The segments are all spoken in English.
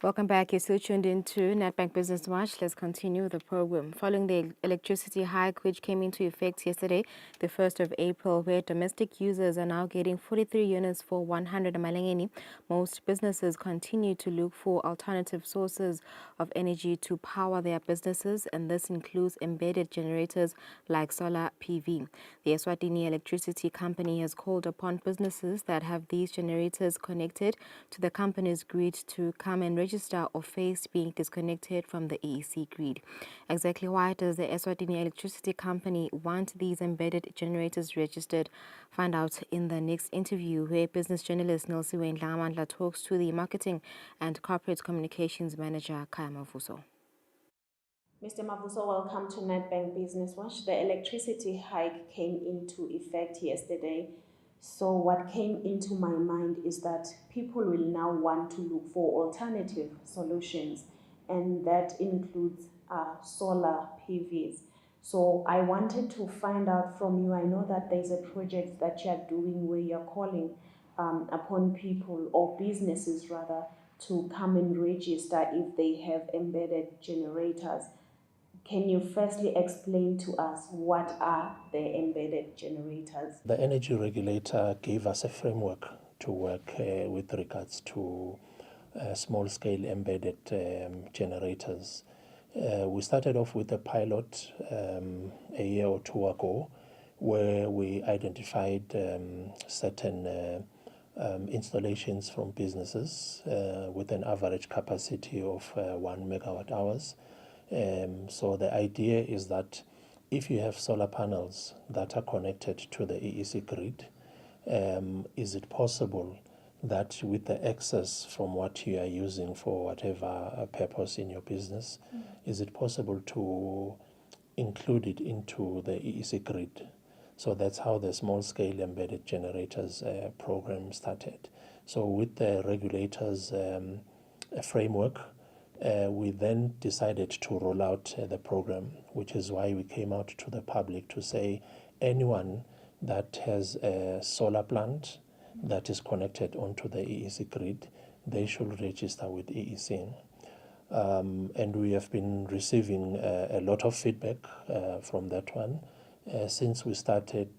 Welcome back. You're still tuned into Netbank Business Watch. Let's continue the program. Following the electricity hike, which came into effect yesterday, the 1st of April, where domestic users are now getting 43 units for 100 malangeni, most businesses continue to look for alternative sources of energy to power their businesses, and this includes embedded generators like solar PV. The Eswatini Electricity Company has called upon businesses that have these generators connected to the company's grid to come and register or face being disconnected from the EEC grid. Exactly why does the Eswatini Electricity Company want these embedded generators registered? Find out in the next interview, where business journalist Nilsiwe Ndlamandla talks to the marketing and corporate communications manager Kaya Mavuso. Mr. Mavuso, welcome to Netbank Business Watch. The electricity hike came into effect yesterday. So what came into my mind is that people will now want to look for alternative solutions, and that includes solar PVs. So I wanted to find out from you, I know that there's a project that you're doing where you're calling upon people or businesses rather to come and register if they have embedded generators. Can you firstly explain to us what are the embedded generators? The energy regulator gave us a framework to work with regards to small-scale embedded generators. We started off with a pilot a year or two ago, where we identified certain installations from businesses with an average capacity of 1 megawatt hours. So the idea is that if you have solar panels that are connected to the EEC grid, is it possible that with the excess from what you are using for whatever purpose in your business, is it possible to include it into the EEC grid? So that's how the small-scale embedded generators program started. So with the regulators framework, we then decided to roll out the program, which is why we came out to the public to say anyone that has a solar plant that is connected onto the EEC grid, they should register with EEC. And we have been receiving a lot of feedback from that one. Since we started,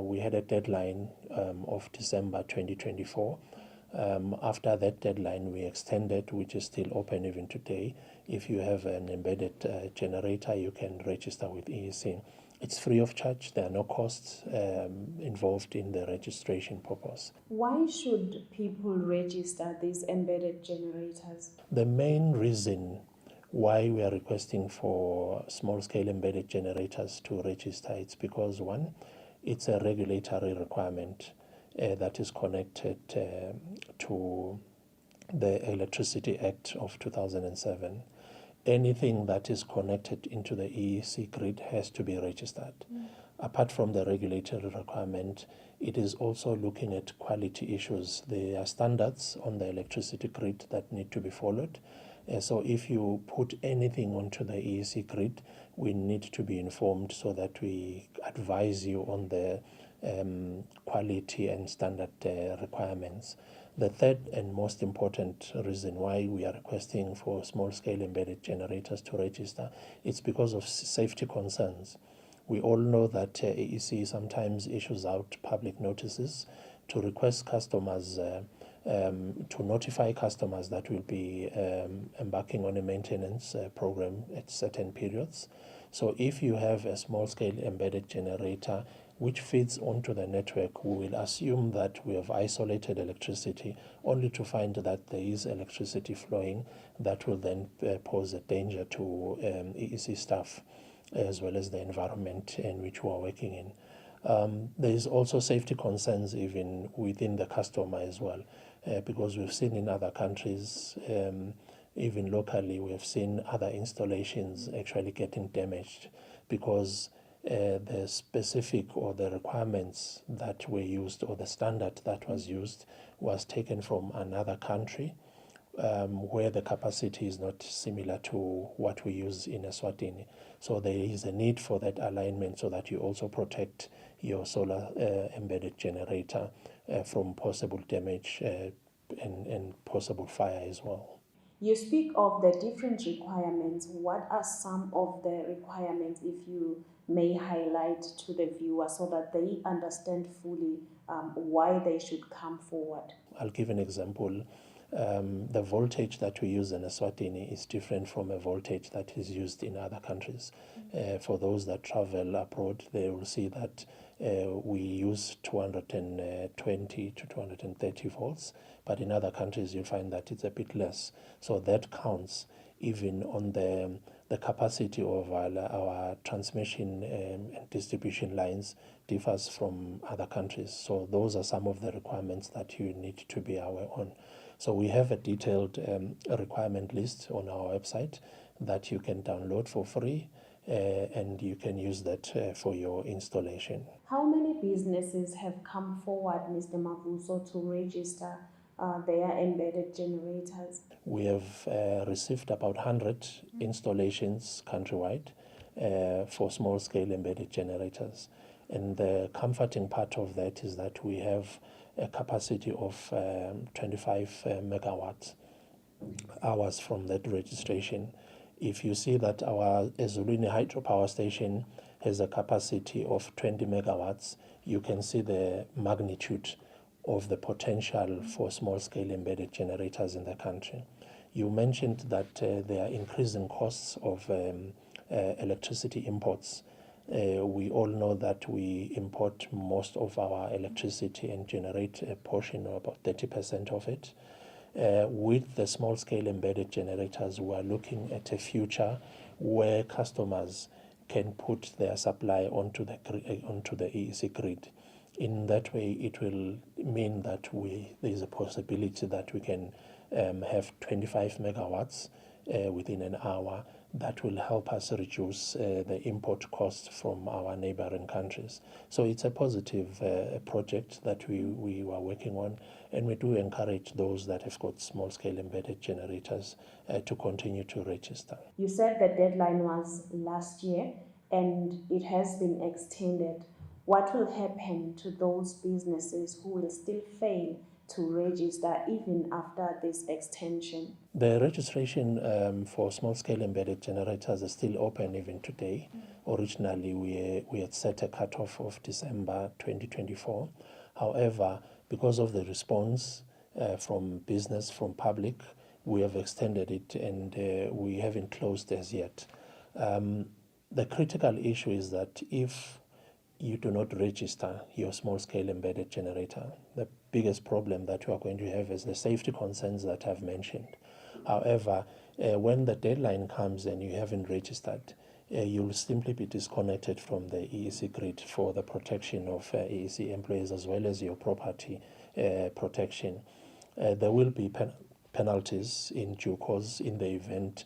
we had a deadline of December 2024. After that deadline, we extended, which is still open even today. If you have an embedded generator, you can register with EEC. It's free of charge. There are no costs involved in the registration purpose. Why should people register these embedded generators? The main reason why we are requesting for small-scale embedded generators to register, it's because, one, it's a regulatory requirement that is connected to the Electricity Act of 2007. Anything that is connected into the EEC grid has to be registered. Apart from the regulatory requirement, it is also looking at quality issues. There are standards on the electricity grid that need to be followed. So if you put anything onto the EEC grid, we need to be informed so that we advise you on the quality and standard requirements. The third and most important reason why we are requesting for small-scale embedded generators to register is because of safety concerns. We all know that EEC sometimes issues out public notices to request customers, to notify customers that will be embarking on a maintenance program at certain periods. So if you have a small-scale embedded generator which feeds onto the network, we will assume that we have isolated electricity, only to find that there is electricity flowing that will then pose a danger to EEC staff as well as the environment in which we are working in. There is also safety concerns even within the customer as well, because we've seen in other countries, even locally, we have seen other installations actually getting damaged because the specific or the requirements that were used or the standard that was used was taken from another country where the capacity is not similar to what we use in Eswatini. So there is a need for that alignment so that you also protect your solar embedded generator from possible damage and possible fire as well. You speak of the different requirements. What are some of the requirements, if you may highlight to the viewer so that they understand fully why they should come forward? I'll give an example. The voltage that we use in Eswatini is different from a voltage that is used in other countries. For those that travel abroad, they will see that we use 220 to 230 volts, but in other countries you'll find that it's a bit less. So that counts even on the capacity of our transmission and distribution lines differs from other countries. So those are some of the requirements that you need to be aware on. So we have a detailed requirement list on our website that you can download for free, and you can use that for your installation. How many businesses have come forward, Mr. Mavuso, to register their embedded generators? We have received about 100 installations countrywide for small-scale embedded generators. And the comforting part of that is that we have a capacity of 25 megawatt hours from that registration. If you see that our Eswatini hydropower station has a capacity of 20 megawatts, you can see the magnitude of the potential for small-scale embedded generators in the country. You mentioned that there are increasing costs of electricity imports. We all know that we import most of our electricity and generate a portion of about 30% of it. With the small-scale embedded generators, we are looking at a future where customers can put their supply onto the EEC grid. In that way, it will mean that there is a possibility that we can have 25 megawatts within an hour. That will help us reduce the import costs from our neighboring countries. So it's a positive project that we are working on, and we do encourage those that have got small-scale embedded generators to continue to register. You said the deadline was last year and it has been extended. What will happen to those businesses who will still fail to register even after this extension? The registration for small-scale embedded generators is still open even today. Originally, we had set a cutoff of December 2024. However, because of the response from business, from public, we have extended it, and we haven't closed as yet. The critical issue is that if you do not register your small-scale embedded generator, the biggest problem that you are going to have is the safety concerns that I've mentioned. However, when the deadline comes and you haven't registered, you'll simply be disconnected from the EEC grid for the protection of EEC employees as well as your property protection. There will be penalties in due course in the event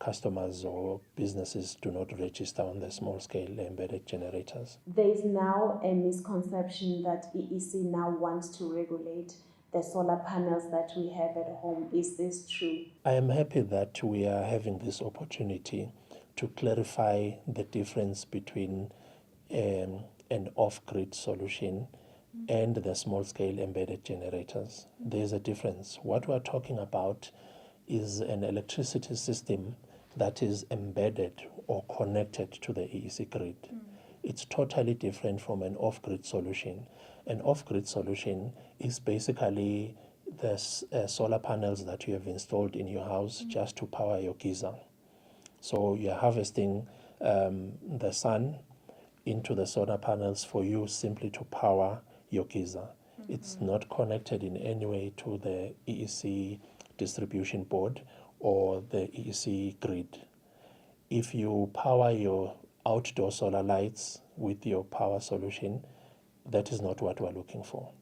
customers or businesses do not register on the small-scale embedded generators. There is now a misconception that EEC now wants to regulate the solar panels that we have at home. Is this true? I am happy that we are having this opportunity to clarify the difference between an off-grid solution and the small-scale embedded generators. There's a difference. What we're talking about is an electricity system that is embedded or connected to the EEC grid. It's totally different from an off-grid solution. An off-grid solution is basically the solar panels that you have installed in your house just to power your geyser. So you're harvesting the sun into the solar panels for you simply to power your geyser. It's not connected in any way to the EEC distribution board or the EEC grid. If you power your outdoor solar lights with your power solution, that is not what we're looking for.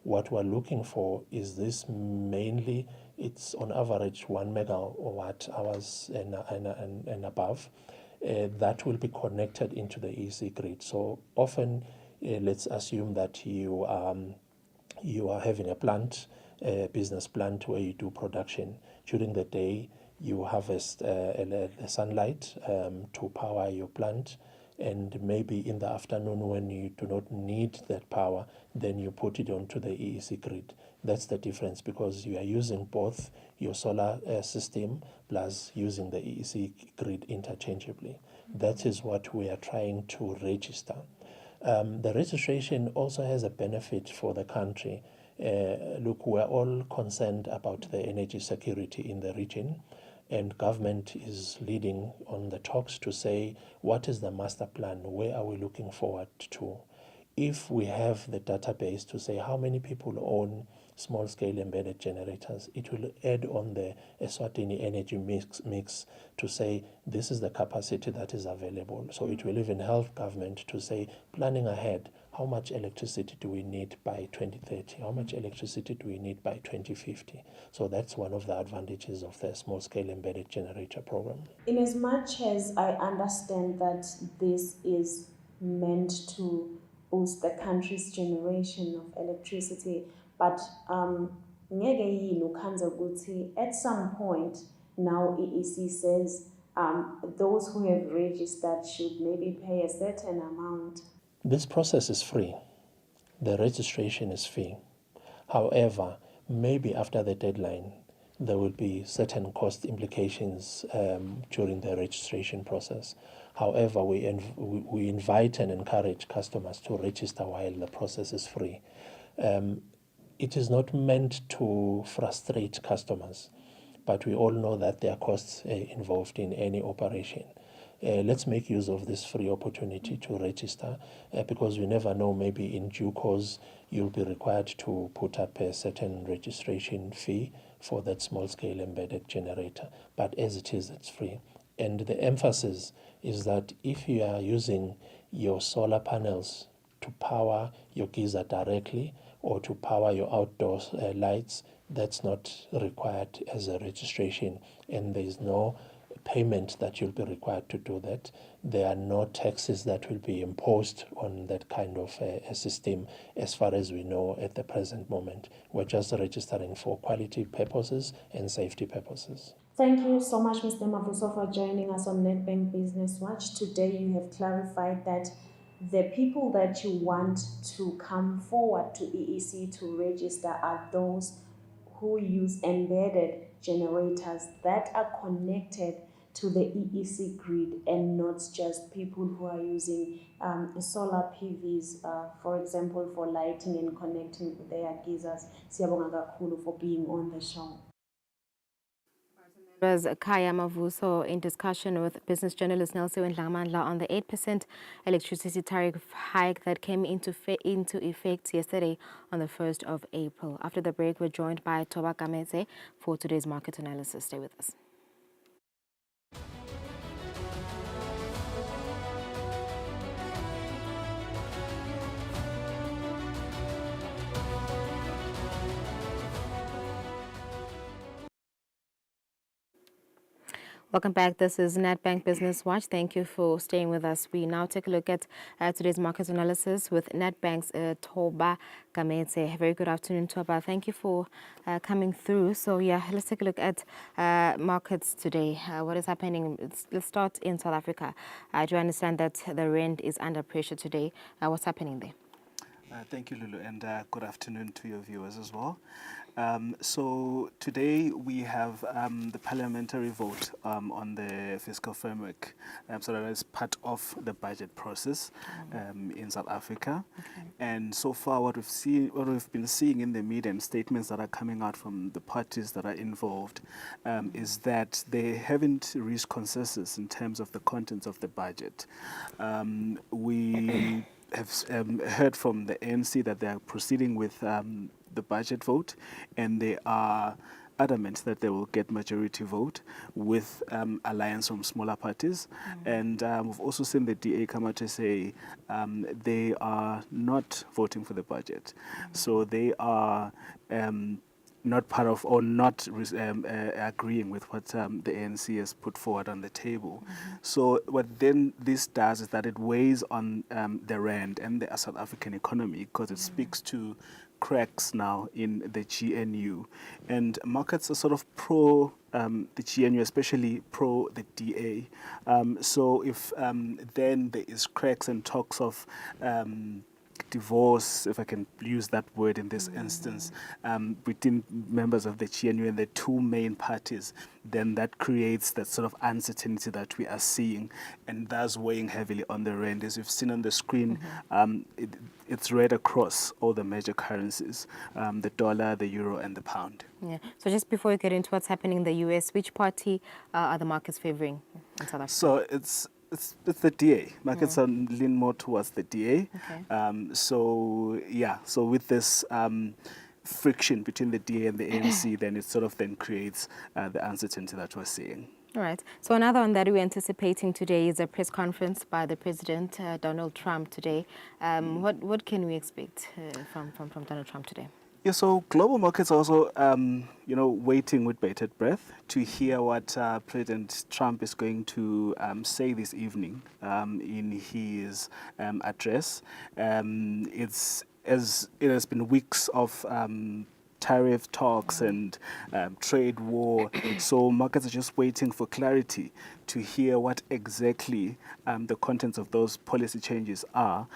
What we're looking for is this mainly, it's on average 1 megawatt hours and above, that will be connected into the EEC grid. So often, let's assume that you are having a plant, a business plant where you do production. During the day, you harvest the sunlight to power your plant, and maybe in the afternoon when you do not need that power, then you put it onto the EEC grid. That's the difference, because you are using both your solar system plus using the EEC grid interchangeably. That is what we are trying to register. The registration also has a benefit for the country. Look, we're all concerned about the energy security in the region, and government is leading on the talks to say, what is the master plan? Where are we looking forward to? If we have the database to say how many people own small-scale embedded generators, it will add on the Eswatini energy mix to say this is the capacity that is available. So it will even help government to say, planning ahead, how much electricity do we need by 2030? How much electricity do we need by 2050? So that's one of the advantages of the small-scale embedded generator program. In as much as I understand that this is meant to boost the country's generation of electricity, but ngeke yini ukhanza ukuthi at some point now EEC says those who have registered should maybe pay a certain amount. This process is free. The registration is free. However, maybe after the deadline, there will be certain cost implications during the registration process. However, we invite and encourage customers to register while the process is free. It is not meant to frustrate customers, but we all know that there are costs involved in any operation. Let's make use of this free opportunity to register, because we never know, maybe in due course you'll be required to put up a certain registration fee for that small-scale embedded generator. But as it is, it's free. And the emphasis is that if you are using your solar panels to power your geyser directly or to power your outdoor lights, that's not required as a registration, and there is no payment that you'll be required to do that. There are no taxes that will be imposed on that kind of a system, as far as we know at the present moment. We're just registering for quality purposes and safety purposes. Thank you so much, Mr. Mavuso, for joining us on Nedbank Business Watch. Today you have clarified that the people that you want to come forward to EEC to register are those who use embedded generators that are connected to the EEC grid, and not just people who are using solar PVs, for example, for lighting and connecting their geysers. Siyabonga kakhulu for being on the show. Was Kaya Mavuso in discussion with business journalist Nelson Ndlamandla on the 8% electricity tariff hike that came into effect yesterday on the 1st of April. After the break, we're joined by Toba Kamete for today's market analysis. Stay with us. Welcome back. This is Nedbank Business Watch. Thank you for staying with us. We now take a look at today's market analysis with Nedbank's Toba Kamete. Very good afternoon, Toba. Thank you for coming through. So, yeah, let's take a look at markets today. What is happening? Let's start in South Africa. I do understand that the rand is under pressure today. What's happening there? Thank you, Lulu, and good afternoon to your viewers as well. So today we have the parliamentary vote on the fiscal framework, so that is part of the budget process in South Africa. Okay. And so far, what we've been seeing in the media and statements that are coming out from the parties that are involved is that they haven't reached consensus in terms of the contents of the budget. We have heard from the ANC that they are proceeding with the budget vote, and they are adamant that they will get majority vote with alliance from smaller parties. And we've also seen the DA come out to say they are not voting for the budget. So they are not part of or not agreeing with what the ANC has put forward on the table. So what then this does is that it weighs on the rand and the South African economy, because it speaks to cracks now in the GNU, and markets are sort of pro the GNU, especially pro the DA. So if then there is cracks and talks of divorce, if I can use that word in this instance, between members of the GNU and the two main parties, then that creates that sort of uncertainty that we are seeing, and thus weighing heavily on the rand. As you've seen on the screen, it's read across all the major currencies, the dollar, the euro, and the pound. Yeah. So just before we get into what's happening in the US, which party are the markets favoring in South Africa? So it's the DA. Markets are lean more towards the DA. Okay. So with this friction between the DA and the ANC, then it sort of then creates the uncertainty that we're seeing. All right. So another one that we're anticipating today is a press conference by the President, Donald Trump, today. What can we expect from Donald Trump today? Yeah, so global markets are also, waiting with bated breath to hear what President Trump is going to say this evening in his address. It has been weeks of tariff talks and trade war. So markets are just waiting for clarity to hear what exactly the contents of those policy changes are,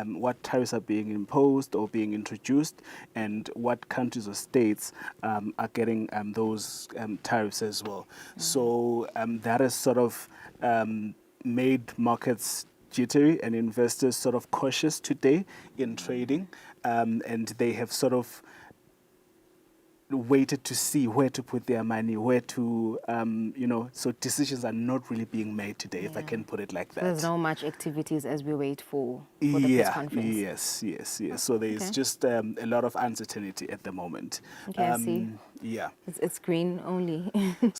what tariffs are being imposed or being introduced, and what countries or states are getting those tariffs as well. So that has sort of made markets jittery and investors sort of cautious today in trading, and they have sort of waited to see where to put their money, where to, so decisions are not really being made today, if I can put it like that. There's not much activities as we wait for the press conference. Yes. So there's just a lot of uncertainty at the moment. Okay, I see. Yeah. It's green only.